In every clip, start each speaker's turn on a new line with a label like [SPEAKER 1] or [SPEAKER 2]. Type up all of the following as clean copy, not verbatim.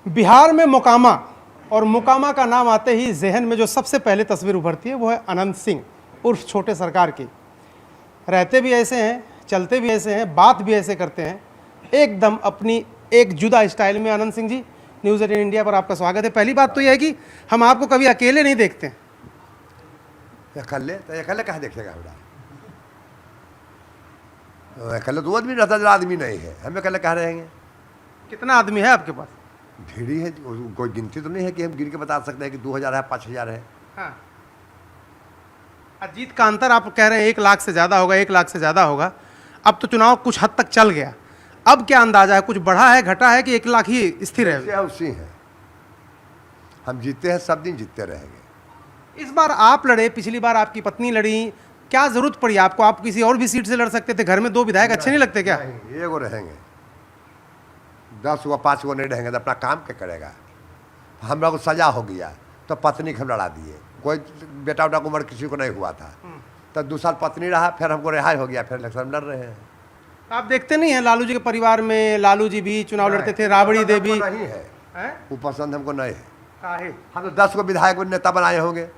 [SPEAKER 1] बिहार में मोकामा, और मोकामा का नाम आते ही जहन में जो सबसे पहले तस्वीर उभरती है वो है अनंत सिंह उर्फ छोटे सरकार की। रहते भी ऐसे हैं, चलते भी ऐसे हैं, बात भी ऐसे करते हैं, एकदम अपनी एक जुदा स्टाइल में। अनंत सिंह जी, न्यूज़ 18 इंडिया पर आपका स्वागत है। पहली बात तो यह है कि हम आपको कभी अकेले नहीं देखते।
[SPEAKER 2] अकेले कहाँ देखेगा हमरा? अकेले तो आदमी रहता, जो आदमी नहीं है, हम अकेले कहाँ रहेंगे?
[SPEAKER 1] कितना आदमी है आपके पास?
[SPEAKER 2] ढेरी है, कोई गिनती तो नहीं है कि हम गिन के बता सकते हैं कि 2000 है, 5000 है।
[SPEAKER 1] हाँ, अजीत का अंतर आप कह रहे हैं 1 लाख से ज़्यादा होगा, 1 लाख से ज़्यादा होगा। अब तो चुनाव कुछ हद तक चल गया, अब क्या अंदाजा है? कुछ बढ़ा है, घटा है कि 1 लाख ही स्थिर है?
[SPEAKER 2] उसी है, हम जीते हैं, सब दिन जीतते रहेंगे।
[SPEAKER 1] इस बार आप लड़े, पिछली बार आपकी पत्नी लड़ी, क्या जरूरत पड़ी आपको? आप किसी और भी सीट से लड़ सकते थे। घर में 2 विधायक अच्छे नहीं लगते क्या?
[SPEAKER 2] नहीं, एगो रहेंगे, 10 व 5 गो नहीं रहेंगे तो अपना काम क्या करेगा? हम लोग को सजा हो गया तो पत्नी को हम लड़ा दिए। कोई बेटा उटा उम्र किसी को नहीं हुआ था, तो 2 साल पत्नी रहा, फिर हमको रिहाई हो गया, फिर इलेक्शन लड़ रहे हैं।
[SPEAKER 1] आप देखते नहीं हैं लालू जी के परिवार में लालू जी भी चुनाव लड़ते थे, राबड़ी देवी
[SPEAKER 2] नहीं है, वो पसंद हमको नहीं है।
[SPEAKER 1] काहे?
[SPEAKER 2] हम तो 10 को विधायक नेता बनाए होंगे,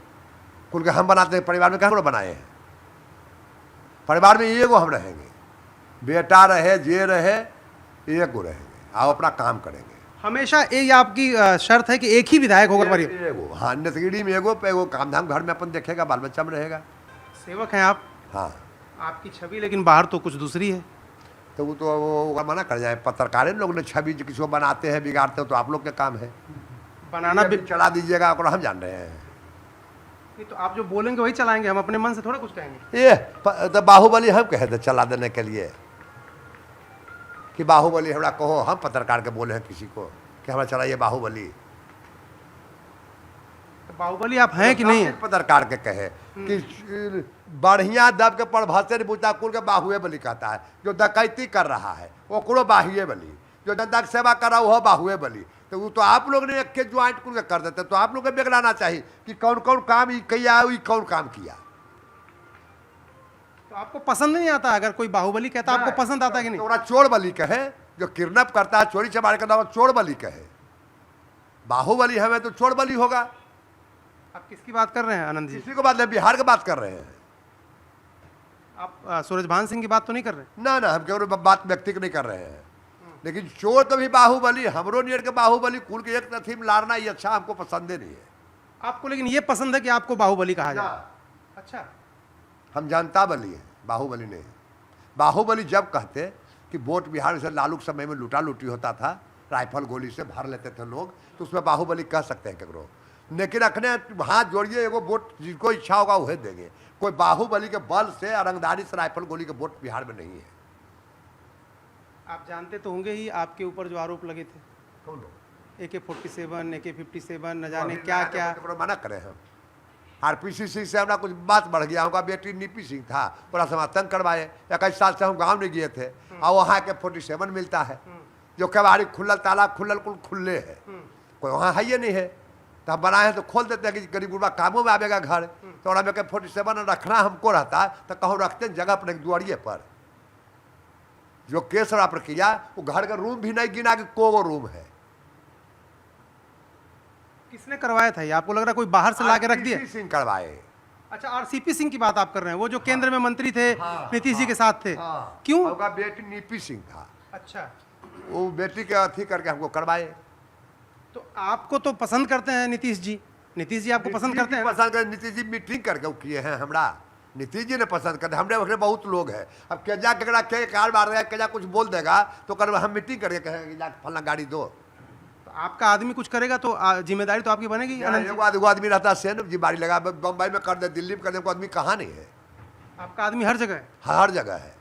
[SPEAKER 2] कुल के हम बनाते हैं, परिवार में कहाँ बनाए हैं? परिवार में एगो हम रहेंगे, बेटा रहे जे रहे एगो रहेंगे, आप अपना काम करेंगे।
[SPEAKER 1] हमेशा ये आपकी शर्त है कि एक ही विधायक होगा परिवार?
[SPEAKER 2] एगो, हाँ, नेतगिरी में एगो पे एगो, काम धाम घर में अपन देखेगा, बाल बच्चा में रहेगा।
[SPEAKER 1] सेवक हैं आप?
[SPEAKER 2] हाँ,
[SPEAKER 1] आपकी छवि लेकिन बाहर तो कुछ दूसरी है।
[SPEAKER 2] तो वो तो वो मना कर जाए। पत्रकार लोग ने छवि किसी को बनाते हैं, बिगाड़ते हो, तो आप लोग के काम है
[SPEAKER 1] बनाना भी।
[SPEAKER 2] चला दीजिएगा, और हम जान रहे हैं।
[SPEAKER 1] नहीं तो आप जो बोलेंगे वही चलाएंगे, हम अपने मन से थोड़ा कुछ कहेंगे।
[SPEAKER 2] ये तो बाहुबली हम कहे थे चला देने के लिए कि बाहुबली हमरा कहो, हम पत्रकार के बोले हैं किसी को कि हमारा चलाइए बाहुबली।
[SPEAKER 1] तो बाहुबली आप हैं कि नहीं है?
[SPEAKER 2] पत्रकार के कहे कि बढ़िया दब के प्रभाते बुता कुल के बाहुए बली कहता है। जो डकैती कर रहा है ओकरो बाहुए बली, जो जनता की सेवा कर रहा है वो बाहुए बली। तो वो तो आप लोग ने एक के ज्वाइंट कुल के कर देते, तो आप लोग को बेगलाना चाहिए कि कौन कौन काम किया, कौन काम किया।
[SPEAKER 1] तो आपको पसंद नहीं आता? अगर कोई बाहुबली कहता आपको पसंद आता कि नहीं?
[SPEAKER 2] तो चोर बली कहे, जो किडनैप करता है, चोरी चमारी करता है, चोर बली कहे। बाहुबली हमें तो चोर बली होगा।
[SPEAKER 1] आप किसकी बात कर रहे हैं आनंद जी?
[SPEAKER 2] इसी को बात नहीं, बिहार की बात कर रहे हैं।
[SPEAKER 1] आप सूरजभान सिंह की बात तो नहीं कर रहे?
[SPEAKER 2] ना ना, हम केवल बात व्यक्ति की नहीं कर रहे हैं। लेकिन चोर तो भी बाहुबली, हमरो नियर के बाहुबली कुल के एक थीम लारना, ये अच्छा हमको पसंद नहीं है।
[SPEAKER 1] आपको लेकिन ये पसंद है कि आपको बाहुबली कहा जाए? अच्छा,
[SPEAKER 2] हम जनता बली है, बाहुबली नहीं है। बाहुबली जब कहते कि वोट बिहार से लालू के समय में लूटा लूटी होता था, राइफल गोली से भर लेते थे लोग, तो उसमें बाहुबली कह सकते हैं केकरो। लेकिन अखने हाथ जोड़िए, एगो वोट जिसको इच्छा होगा वह देंगे। कोई बाहुबली के बल से, रंगदारी से, राइफल गोली के वोट बिहार में नहीं है।
[SPEAKER 1] आप जानते तो होंगे ही आपके ऊपर जो आरोप लगे थे,
[SPEAKER 2] कौन लोग?
[SPEAKER 1] AK-47, AK-57, न जाने क्या क्या।
[SPEAKER 2] मना करे हम। RPC सिंह से हमारा कुछ बात बढ़ गया, उनका बेटी नीपी सिंह था, पूरा समय तंग करवाए। 21 साल से हम गांव नहीं गए थे, और वहाँ AK-47 मिलता है, जो कबाड़ी खुलल, ताला खुलल, कुल खुले है, कोई वहाँ है ये नहीं है। तो हम बनाए हैं तो खोल देते हैं कि गरीब गुरबा कामों में आवेगा घर, तो AK-47 रखना हमको रहता तो कहूँ रखते हैं जगह पर, दुआरिये पर। जो केस रहा प्रक्रिया, वो घर का रूम भी नहीं गिना कि को रूम है।
[SPEAKER 1] किसने करवाया था ये? आपको लग रहा है कोई बाहर से ला के रख दिया?
[SPEAKER 2] RCP सिंह करवाए।
[SPEAKER 1] अच्छा, RCP सिंह की बात आप कर रहे हैं, वो जो केंद्र में मंत्री थे, नीतीश जी के साथ थे।
[SPEAKER 2] हाँ,
[SPEAKER 1] क्यों?
[SPEAKER 2] उनका बेटी नीपी सिंह था।
[SPEAKER 1] अच्छा,
[SPEAKER 2] वो बेटी के अथी करके हमको करवाए।
[SPEAKER 1] तो आपको तो पसंद करते हैं नीतीश जी? नीतीश जी आपको पसंद करते हैं?
[SPEAKER 2] पसंद कर, नीतीश जी मीटिंग करके वो किए हैं हमरा। नीतीश जी ने पसंद करते, हमने वगैरह बहुत लोग हैं। अब केजा केकड़ा के कार मार रहा, केजा कुछ बोल देगा तो कर हम मीटिंग करके कहेंगे जाके फलना गाड़ी दो।
[SPEAKER 1] तो आपका आदमी कुछ करेगा तो जिम्मेदारी तो आपकी बनेगी।
[SPEAKER 2] एगो आदमी रहता है सेन जी, बाड़ी लगा, बम्बई में कर दे, दिल्ली में कर दे, आदमी कहाँ नहीं है?
[SPEAKER 1] आपका आदमी हर जगह है?
[SPEAKER 2] हर जगह है।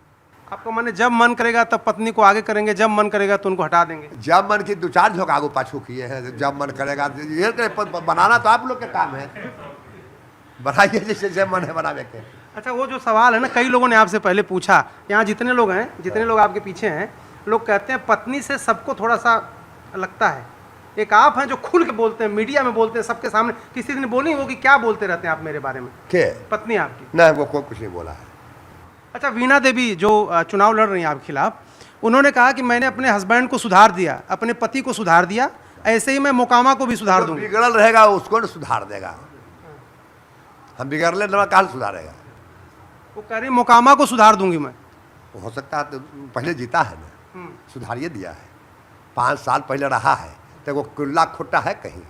[SPEAKER 1] आपको माने जब मन करेगा तब पत्नी को आगे करेंगे, जब मन करेगा तो उनको हटा देंगे?
[SPEAKER 2] जब मन की 2-4 झोंक आगू पाछू किए हैं, जब मन करेगा। ये बनाना तो आप लोग के काम है, बनाइए जैसे जब मन है बनावे के।
[SPEAKER 1] अच्छा, वो जो सवाल है ना, कई लोगों ने आपसे पहले पूछा, यहाँ जितने लोग हैं, जितने लोग आपके पीछे हैं, लोग कहते हैं पत्नी से सबको थोड़ा सा लगता है। एक आप हैं जो खुल के बोलते हैं, मीडिया में बोलते हैं, सबके सामने। किसी दिन बोली वो कि क्या बोलते रहते हैं आप मेरे बारे में?
[SPEAKER 2] के
[SPEAKER 1] पत्नी आपकी?
[SPEAKER 2] नहीं, वो कोई कुछ नहीं बोला है।
[SPEAKER 1] अच्छा, वीणा देवी जो चुनाव लड़ रही हैं आपके खिलाफ, उन्होंने कहा कि मैंने अपने हस्बैंड को सुधार दिया, अपने पति को सुधार दिया, ऐसे ही मैं मोकामा को भी सुधार
[SPEAKER 2] जो
[SPEAKER 1] दूंगा।
[SPEAKER 2] बिगड़ल रहेगा उसको न सुधार देगा। हम बिगड़ले न कहाँ सुधारेगा।
[SPEAKER 1] वो कह रही मोकामा को सुधार दूंगी मैं।
[SPEAKER 2] हो सकता है तो पहले जीता है ना, सुधारिए दिया है, 5 साल पहले रहा है, तो वो कुल्ला खुट्टा है कहीं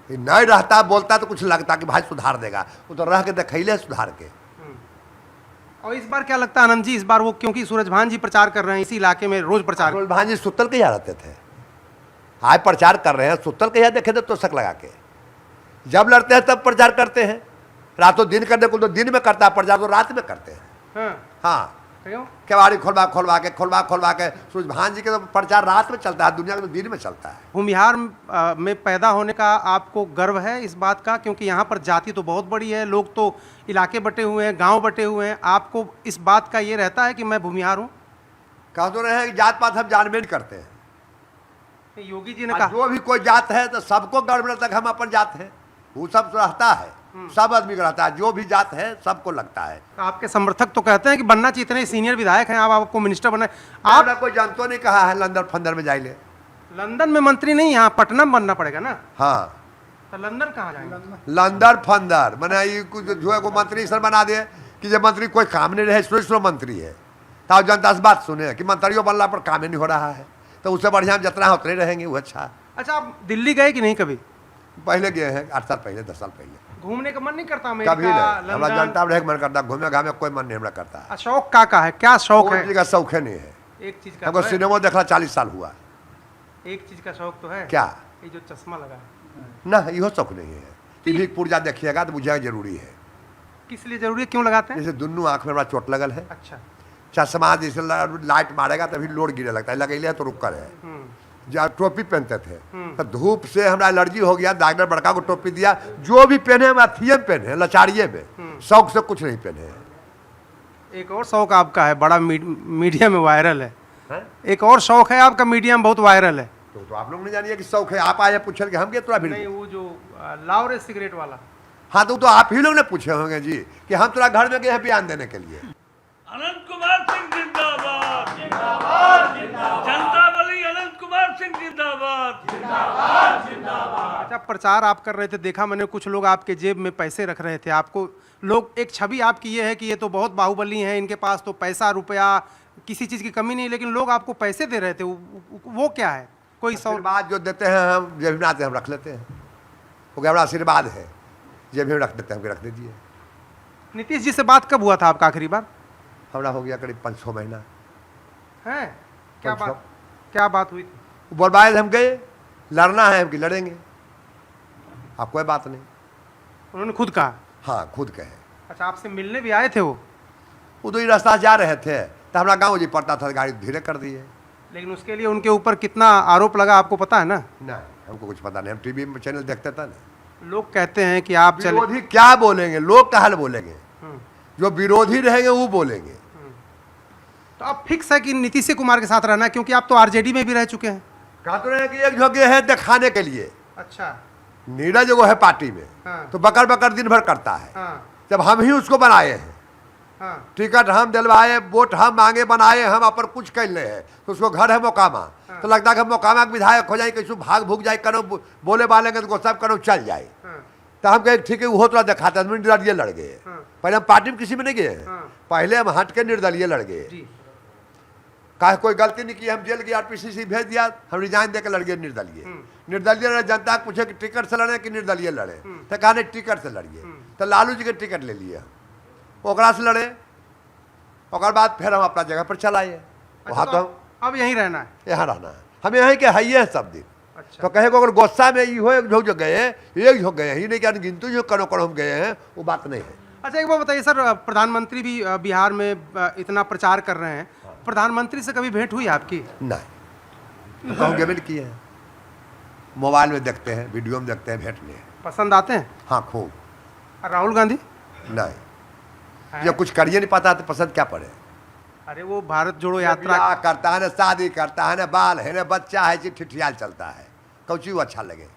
[SPEAKER 2] नहीं रहता, बोलता तो कुछ लगता कि भाई सुधार देगा, वो तो रह के दिखैले सुधार के।
[SPEAKER 1] और इस बार क्या लगता है आनंद जी, इस बार वो क्योंकि सूरजभान जी प्रचार कर रहे हैं इसी इलाके में, रोज प्रचार
[SPEAKER 2] भांजी सुतल के यहाँ रहते थे, आज प्रचार कर रहे हैं, सुतल के यहाँ देखे थे तोशक लगा के, जब लड़ते हैं तब प्रचार करते हैं, रातों दिन करने को तो दिन में करता है प्रचार, तो रात में करते हैं। हाँ केवाड़ी खोलवा के सूरजभान जी के तो प्रचार रात में चलता है, दुनिया का तो दिन में चलता है।
[SPEAKER 1] भूमिहार में पैदा होने का आपको गर्व है इस बात का, क्योंकि यहाँ पर जाति तो बहुत बड़ी है, लोग तो इलाके बटे हुए हैं, गांव बटे हुए हैं, आपको इस बात का ये रहता है कि मैं भूमिहार हूँ?
[SPEAKER 2] कह तो रहे हैं कि जात पात हम जानबे नहीं करते हैं।
[SPEAKER 1] योगी जी ने कहा
[SPEAKER 2] जो भी कोई जात है तो सबको गर्व रहता है हम अपन जात है, वो सब रहता है, सब आदमी का रहता है, जो भी जात है सबको लगता है।
[SPEAKER 1] आपके समर्थक तो कहते हैं कि बनना चाहिए, इतने सीनियर विधायक हैं, आप आपको मिनिस्टर बनना है।
[SPEAKER 2] आप कोई जानतो नहीं कहा है लंदन फंदर में जाइले,
[SPEAKER 1] लंदन में मंत्री नहीं, यहाँ पटना में बनना पड़ेगा ना।
[SPEAKER 2] हाँ
[SPEAKER 1] तो लंदन कहाँ जाएंगे?
[SPEAKER 2] लंदन फंदर मैंने ये कुछ जो है को मंत्री सर बना दे कि जब मंत्री कोई काम नहीं रहे, स्पेशल मंत्री है तो जनता से बात सुने कि मंत्रियों बनला पर काम ही नहीं हो रहा है, तो उससे बढ़िया हम जितना उतरे रहेंगे वो अच्छा।
[SPEAKER 1] अच्छा, आप दिल्ली गए कि नहीं कभी?
[SPEAKER 2] पहले गए हैं 8 साल पहले, 10 साल पहले।
[SPEAKER 1] घूमने का मन नहीं करता?
[SPEAKER 2] कभी नहीं, हमारा जनता रहे मन करता, घूमने घामे कोई मन नहीं हमारा करता।
[SPEAKER 1] शौक का है, क्या शौक है?
[SPEAKER 2] का शौक है नहीं है,
[SPEAKER 1] एक चीज का
[SPEAKER 2] हमको सिनेमा देखना 40 साल हुआ।
[SPEAKER 1] एक चीज का शौक तो है।
[SPEAKER 2] क्या?
[SPEAKER 1] ये जो चश्मा लगा है
[SPEAKER 2] ना, यो शौक नहीं है। टीवी पुर्जा देखिएगा तो बुझेगा जरूरी है।
[SPEAKER 1] किस लिए जरूरी है, क्यों लगाते हैं?
[SPEAKER 2] जैसे दोनों आंख में बड़ा चोट लगल है।
[SPEAKER 1] अच्छा।
[SPEAKER 2] चश्मा जैसे लाइट मारेगा तभी लोड गिरने लगता है, लगेले तो रुक कर है। जब टोपी पहनते थे तो धूप से हमारा एलर्जी हो गया, डॉक्टर बड़का को टोपी दिया, जो भी पहने हम अथिये पहने, लचारिये में, शौक से कुछ नहीं पहने।
[SPEAKER 1] एक और शौक आपका है, बड़ा मीडिया में वायरल है। एक और शौक है आपका, मीडिया में बहुत वायरल है।
[SPEAKER 2] तो आप लोग नहीं जानिए कि शौक है, आप आए पूछे कि हम क्या थोड़ा
[SPEAKER 1] नहीं, वो जो लाओ रे सिगरेट वाला।
[SPEAKER 2] हाँ तो आप ही लोग ने पूछे होंगे जी कि हम थोड़ा घर में गए हैं बयान देने के लिए।
[SPEAKER 3] अनंत कुमार सिंह जिंदाबाद, जिंदाबाद, जिंदाबाद, जनता बली अनंत कुमार सिंह जिंदाबाद, जिंदाबाद, जिंदाबाद।
[SPEAKER 1] अच्छा, प्रचार आप कर रहे थे, देखा मैंने कुछ लोग आपके जेब में पैसे रख रहे थे, आपको लोग, एक छवि आपकी ये है कि ये तो बहुत बाहुबली हैं, इनके पास तो पैसा रुपया किसी चीज़ की कमी नहीं, लेकिन लोग आपको पैसे दे रहे थे, वो क्या है? कोई
[SPEAKER 2] आशीर्वाद जो देते हैं हम जेब में आते हैं हम रख लेते हैं, वो क्या बड़ा आशीर्वाद है, जेब में रख देते हैं, रख दीजिए।
[SPEAKER 1] नीतीश जी से बात कब हुआ था आपका आखिरी बार?
[SPEAKER 2] हमारा हो गया करीब 5-6 महीना
[SPEAKER 1] है। क्या बात हुई थी?
[SPEAKER 2] बोलबाए हम गए, लड़ना है हम कि लड़ेंगे, आप कोई बात नहीं।
[SPEAKER 1] उन्होंने खुद कहा?
[SPEAKER 2] हाँ खुद कहे।
[SPEAKER 1] अच्छा, आपसे मिलने भी आए थे वो
[SPEAKER 2] तो ही रास्ता जा रहे थे तो हमारा गाँव जी पड़ता था, गाड़ी धीरे कर दिए।
[SPEAKER 1] लेकिन उसके लिए उनके ऊपर कितना आरोप लगा आपको पता है ना?
[SPEAKER 2] नहीं, हमको कुछ पता नहीं, हम टीवी में चैनल देखते था ना।
[SPEAKER 1] लोग कहते हैं कि आप
[SPEAKER 2] विरोधी क्या बोलेंगे, लोग क्या बोलेंगे, जो विरोधी रहेंगे वो बोलेंगे।
[SPEAKER 1] तो आप फिक्स है कि नीतीश कुमार के साथ रहना, क्योंकि आप तो आरजेडी में भी रह चुके हैं।
[SPEAKER 2] कहा तो रहे कि एक जगह है दिखाने के लिए।
[SPEAKER 1] अच्छा।
[SPEAKER 2] नीरज जो है पार्टी में,
[SPEAKER 1] हाँ।
[SPEAKER 2] तो बकर बकर दिन भर करता है।
[SPEAKER 1] हाँ।
[SPEAKER 2] जब हम ही उसको बनाए हैं,
[SPEAKER 1] हाँ।
[SPEAKER 2] टिकट हम दिलवाए, वोट हम मांगे, बनाए, हम अपन कुछ कर ले हैं, तो उसको घर है मोकामा। हाँ। तो लगता है कि मोकामा के विधायक हो जाए, कैसे भाग भूग जाए, करो बोले बालेंगे तो सब करो चल जाए। हाँ। तो हम कहे ठीक है, वो थोड़ा दिखाते हैं, निर्दलीय लड़ गए। हाँ। पहले हम पार्टी में किसी में नहीं गए हैं। हाँ। पहले हम हट के निर्दलीय लड़ गए। कहा कोई गलती नहीं की, हम जेल गए, आरपीसीसी भेज दिया, हम रिजाइन देकर लड़ गए निर्दलीय। निर्दलीय लड़े, जनता पूछे कि टिकट से लड़े कि निर्दलीय लड़े, तो कहा नहीं टिकट से लड़िए। तो लालू जी के टिकट ले लिए, ओकरा से लड़े, और बाद फिर हम अपना जगह पर चलाए। वहाँ तो
[SPEAKER 1] अब यहीं रहना है,
[SPEAKER 2] यहाँ रहना है, हम यहाँ के है ही सब दिन।
[SPEAKER 1] अच्छा।
[SPEAKER 2] तो कहे अगर गुस्सा में ये हो जो गए, एक जो गए ही नहीं, क्या गिनती जो करो हम गए हैं, वो बात नहीं है।
[SPEAKER 1] अच्छा, एक बात बताइए सर, प्रधानमंत्री भी बिहार में इतना प्रचार कर रहे हैं, प्रधानमंत्री से कभी भेंट हुई आपकी?
[SPEAKER 2] नहीं, कहूँगे भी किए हैं, मोबाइल में देखते हैं, वीडियो में देखते हैं, भेंट नहीं।
[SPEAKER 1] पसंद आते हैं?
[SPEAKER 2] हाँ खूब।
[SPEAKER 1] राहुल गांधी?
[SPEAKER 2] नहीं, जब कुछ करिए नहीं पाता तो पसंद क्या पड़े।
[SPEAKER 1] अरे वो भारत जोड़ो यात्रा
[SPEAKER 2] करता है ना, शादी करता है ना, बाल है ना, बच्चा है, ठिठियाल चलता है, कौची वो अच्छा लगे।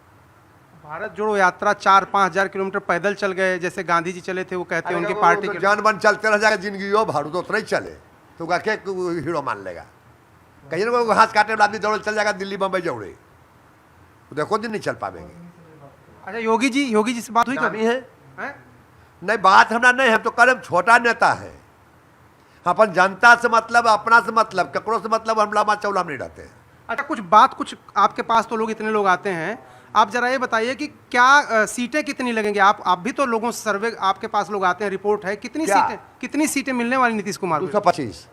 [SPEAKER 1] भारत जोड़ो यात्रा 4-5 हज़ार किलोमीटर पैदल चल गए, जैसे गांधी जी चले थे, वो कहते हैं उनकी पार्टी के
[SPEAKER 2] जान बन चलते रह जाएगा जिंदगी, हो भाड़ू तो उतना ही चले, तो क्या हीरो मान लेगा। कहीं ना कोई घास काटे वाला आदमी दौड़ चल जाएगा दिल्ली बम्बई जौड़े, तो देखो दिन नहीं चल पाएंगे।
[SPEAKER 1] अच्छा योगी जी से बात हुई
[SPEAKER 2] नामी
[SPEAKER 1] कभी?
[SPEAKER 2] है
[SPEAKER 1] हैं?
[SPEAKER 2] नहीं, बात हमरा नहीं, हम तो कदम छोटा नेता है, अपन जनता से मतलब, अपना से मतलब, ककड़ों से मतलब हम लामा चौला नहीं रहते हैं।
[SPEAKER 1] अच्छा कुछ आपके पास तो लोग इतने लोग आते हैं, आप जरा ये बताइए कि क्या सीटें कितनी लगेंगी? आप भी तो लोगों से सर्वे, आपके पास लोग आते हैं, रिपोर्ट है, कितनी सीटें मिलने वाली नीतीश कुमार को?
[SPEAKER 2] 225।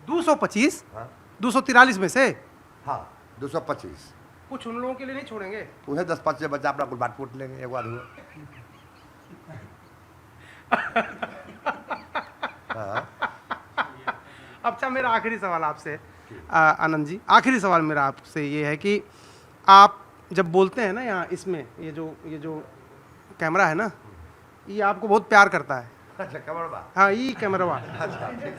[SPEAKER 1] 225?
[SPEAKER 2] हाँ।
[SPEAKER 1] 243 में से?
[SPEAKER 2] हाँ 225।
[SPEAKER 1] कुछ उन लोगों के लिए नहीं छोड़ेंगे?
[SPEAKER 2] उन्हें 10-5 बच्चा अपना कुछ बात पूछ लेंगे एक बार हुआ। हाँ।
[SPEAKER 1] अच्छा मेरा आखिरी सवाल आपसे आनंद जी, आखिरी सवाल मेरा आपसे ये है कि आप जब बोलते हैं ना यहाँ इसमें, ये जो कैमरा है ना, ये आपको बहुत प्यार करता है।
[SPEAKER 2] अच्छा कैमरा?
[SPEAKER 1] हाँ ये कैमरा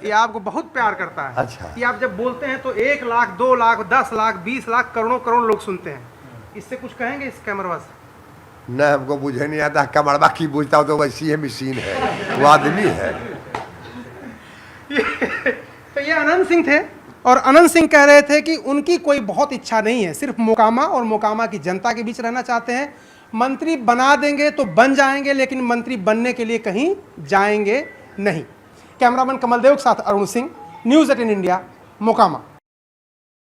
[SPEAKER 1] ये आपको बहुत प्यार करता है।
[SPEAKER 2] अच्छा।
[SPEAKER 1] ये आप जब बोलते हैं तो 1 लाख 2 लाख 10 लाख 20 लाख करोड़ों लोग सुनते हैं। इससे कुछ कहेंगे इस कैमरा से?
[SPEAKER 2] नहीं, हमको बुझे नहीं आता कैमरा की, बुझता हो तो वैसी है, मशीन है, वो आदमी है।
[SPEAKER 1] तो ये अनंत सिंह थे, और अनंत सिंह कह रहे थे कि उनकी कोई बहुत इच्छा नहीं है, सिर्फ मोकामा और मोकामा की जनता के बीच रहना चाहते हैं। मंत्री बना देंगे तो बन जाएंगे, लेकिन मंत्री बनने के लिए कहीं जाएंगे नहीं। कैमरामैन कमल देव के साथ अरुण सिंह, न्यूज़ 18 इंडिया, मोकामा।